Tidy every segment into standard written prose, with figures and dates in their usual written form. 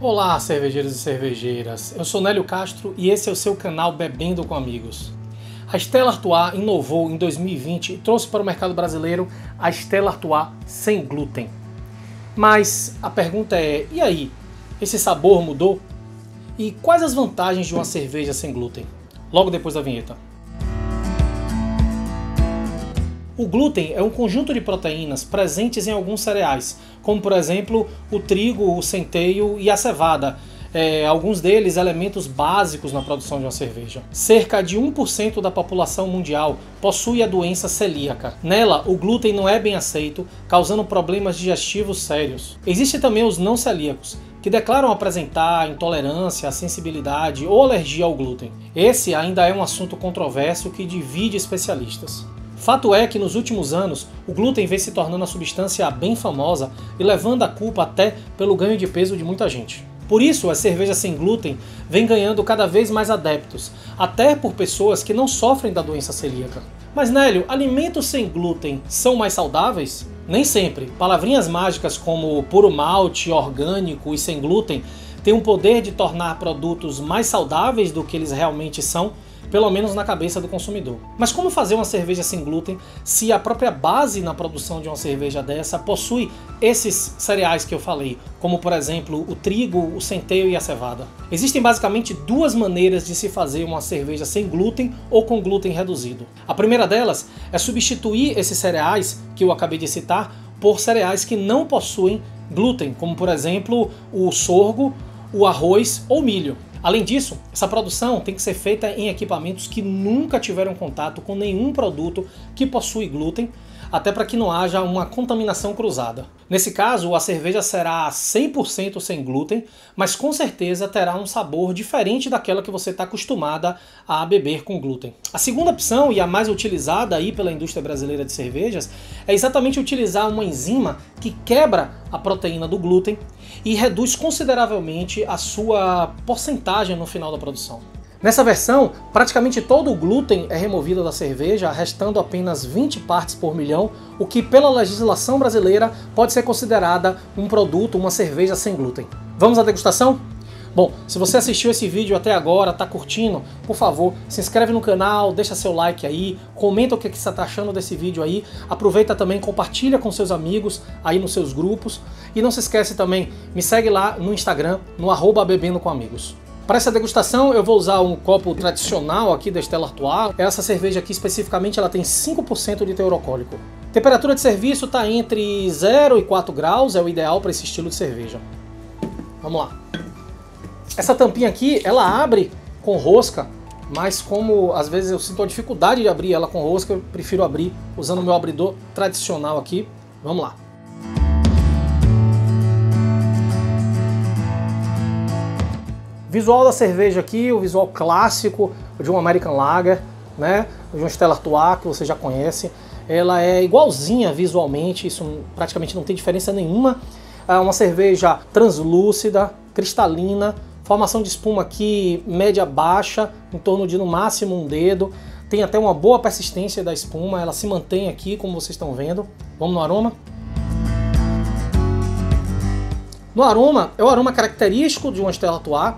Olá, cervejeiros e cervejeiras. Eu sou Nélio Castro e esse é o seu canal Bebendo com Amigos. A Stella Artois inovou em 2020 e trouxe para o mercado brasileiro a Stella Artois sem glúten. Mas a pergunta é, e aí? Esse sabor mudou? E quais as vantagens de uma cerveja sem glúten? Logo depois da vinheta. O glúten é um conjunto de proteínas presentes em alguns cereais, como por exemplo o trigo, o centeio e a cevada, alguns deles elementos básicos na produção de uma cerveja. Cerca de 1% da população mundial possui a doença celíaca. Nela, o glúten não é bem aceito, causando problemas digestivos sérios. Existem também os não celíacos, que declaram apresentar intolerância, sensibilidade ou alergia ao glúten. Esse ainda é um assunto controverso que divide especialistas. Fato é que nos últimos anos o glúten vem se tornando uma substância bem famosa e levando a culpa até pelo ganho de peso de muita gente. Por isso, a cerveja sem glúten vem ganhando cada vez mais adeptos, até por pessoas que não sofrem da doença celíaca. Mas Nélio, alimentos sem glúten são mais saudáveis? Nem sempre. Palavrinhas mágicas como puro malte, orgânico e sem glúten têm o poder de tornar produtos mais saudáveis do que eles realmente são, pelo menos na cabeça do consumidor. Mas como fazer uma cerveja sem glúten se a própria base na produção de uma cerveja dessa possui esses cereais que eu falei, como por exemplo o trigo, o centeio e a cevada? Existem basicamente duas maneiras de se fazer uma cerveja sem glúten ou com glúten reduzido. A primeira delas é substituir esses cereais que eu acabei de citar por cereais que não possuem glúten, como por exemplo o sorgo, o arroz ou milho. Além disso, essa produção tem que ser feita em equipamentos que nunca tiveram contato com nenhum produto que possui glúten, até para que não haja uma contaminação cruzada. Nesse caso, a cerveja será 100% sem glúten, mas com certeza terá um sabor diferente daquela que você está acostumada a beber com glúten. A segunda opção, e a mais utilizada aí pela indústria brasileira de cervejas, é exatamente utilizar uma enzima que quebra a proteína do glúten e reduz consideravelmente a sua porcentagem no final da produção. Nessa versão, praticamente todo o glúten é removido da cerveja, restando apenas 20 partes por milhão, o que pela legislação brasileira pode ser considerada um produto, uma cerveja sem glúten. Vamos à degustação? Bom, se você assistiu esse vídeo até agora, tá curtindo, por favor, se inscreve no canal, deixa seu like aí, comenta o que você tá achando desse vídeo aí, aproveita também, compartilha com seus amigos aí nos seus grupos e não se esquece também, me segue lá no Instagram, no @bebendo-com-amigos. Para essa degustação eu vou usar um copo tradicional aqui da Stella Artois. Essa cerveja aqui especificamente ela tem 5% de teor alcoólico. Temperatura de serviço está entre 0 e 4 graus, é o ideal para esse estilo de cerveja. Vamos lá. Essa tampinha aqui, ela abre com rosca, mas como às vezes eu sinto a dificuldade de abrir ela com rosca, eu prefiro abrir usando o meu abridor tradicional aqui. Vamos lá. Visual da cerveja aqui, o visual clássico de um American Lager, né? De um Stella Artois que você já conhece. Ela é igualzinha visualmente, isso praticamente não tem diferença nenhuma. É uma cerveja translúcida, cristalina, formação de espuma aqui média baixa, em torno de no máximo um dedo. Tem até uma boa persistência da espuma, ela se mantém aqui como vocês estão vendo. Vamos no aroma? No aroma, é o aroma característico de uma Stella Artois.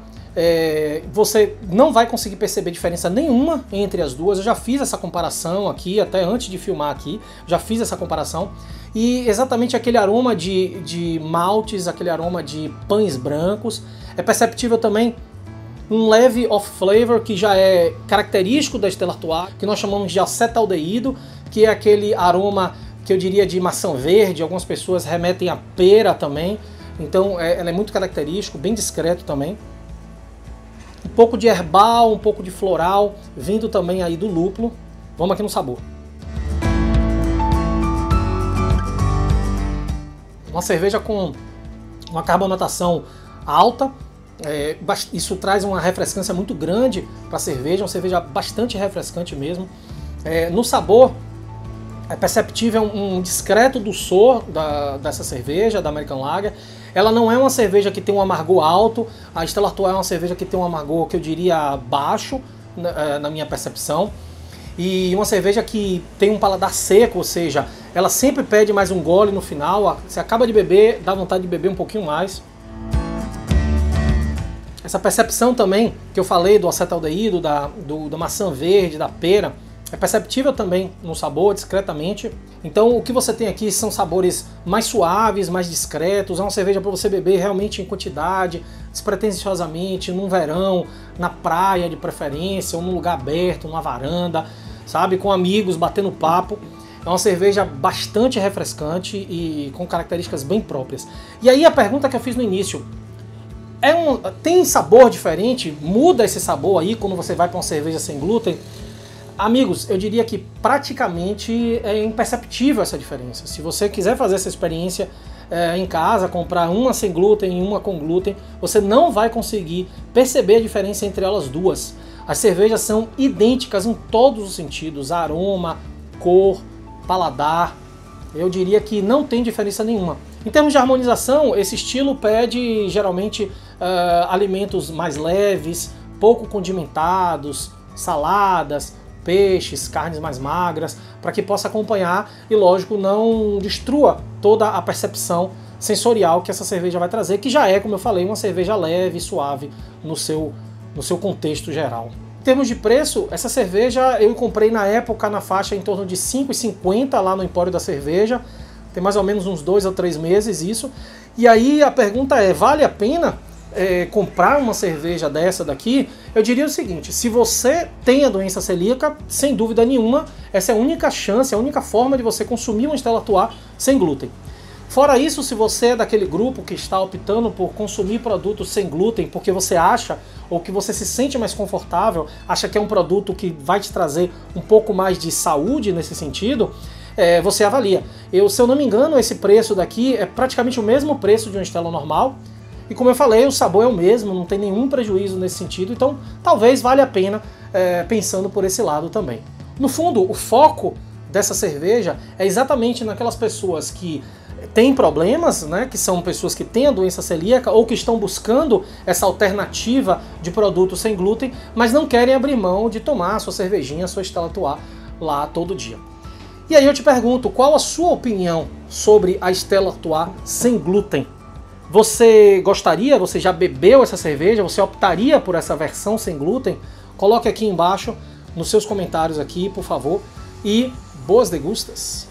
Você não vai conseguir perceber diferença nenhuma entre as duas. Eu já fiz essa comparação aqui, até antes de filmar aqui, já fiz essa comparação. E exatamente aquele aroma de maltes, aquele aroma de pães brancos. É perceptível também um leve off flavor, que já é característico da Stella Artois, que nós chamamos de acetaldeído, que é aquele aroma que eu diria de maçã verde, algumas pessoas remetem a pera também. Então ela é muito característico, bem discreto também. Um pouco de herbal, um pouco de floral, vindo também aí do lúpulo. Vamos aqui no sabor. Uma cerveja com uma carbonatação alta. Isso traz uma refrescância muito grande para a cerveja, uma cerveja bastante refrescante mesmo. No sabor, é perceptível um discreto dulçor dessa cerveja, da American Lager. Ela não é uma cerveja que tem um amargor alto, a Stella Artois é uma cerveja que tem um amargor que eu diria baixo, na minha percepção. E uma cerveja que tem um paladar seco, ou seja, ela sempre pede mais um gole no final, você acaba de beber, dá vontade de beber um pouquinho mais. Essa percepção também que eu falei do acetaldeído, da maçã verde, da pera, é perceptível também no sabor, discretamente. Então o que você tem aqui são sabores mais suaves, mais discretos. É uma cerveja para você beber realmente em quantidade, despretensiosamente, num verão, na praia de preferência, ou num lugar aberto, numa varanda, sabe, com amigos, batendo papo. É uma cerveja bastante refrescante e com características bem próprias. E aí a pergunta que eu fiz no início, tem sabor diferente? Muda esse sabor aí quando você vai para uma cerveja sem glúten? Amigos, eu diria que praticamente é imperceptível essa diferença. Se você quiser fazer essa experiência em casa, comprar uma sem glúten e uma com glúten, você não vai conseguir perceber a diferença entre elas duas. As cervejas são idênticas em todos os sentidos, aroma, cor, paladar. Eu diria que não tem diferença nenhuma. Em termos de harmonização, esse estilo pede geralmente alimentos mais leves, pouco condimentados, saladas, peixes, carnes mais magras, para que possa acompanhar e, lógico, não destrua toda a percepção sensorial que essa cerveja vai trazer, que já é, como eu falei, uma cerveja leve e suave no seu contexto geral. Em termos de preço, essa cerveja eu comprei na época na faixa em torno de R$ 5,50 lá no Empório da Cerveja, tem mais ou menos uns 2 ou 3 meses isso, e aí a pergunta é, vale a pena comprar uma cerveja dessa daqui? Eu diria o seguinte, se você tem a doença celíaca, sem dúvida nenhuma, essa é a única chance, a única forma de você consumir uma Stella Artois sem glúten. Fora isso, se você é daquele grupo que está optando por consumir produtos sem glúten porque você acha, ou que você se sente mais confortável, acha que é um produto que vai te trazer um pouco mais de saúde nesse sentido, você avalia. Se eu não me engano, esse preço daqui é praticamente o mesmo preço de uma Stella normal, e como eu falei, o sabor é o mesmo, não tem nenhum prejuízo nesse sentido, então talvez valha a pena pensando por esse lado também. No fundo, o foco dessa cerveja é exatamente naquelas pessoas que têm problemas, né, que são pessoas que têm a doença celíaca ou que estão buscando essa alternativa de produto sem glúten, mas não querem abrir mão de tomar a sua cervejinha, a sua Stella Artois lá todo dia. E aí eu te pergunto, qual a sua opinião sobre a Stella Artois sem glúten? Você gostaria, você já bebeu essa cerveja, você optaria por essa versão sem glúten? Coloque aqui embaixo nos seus comentários aqui, por favor, e boas degustas!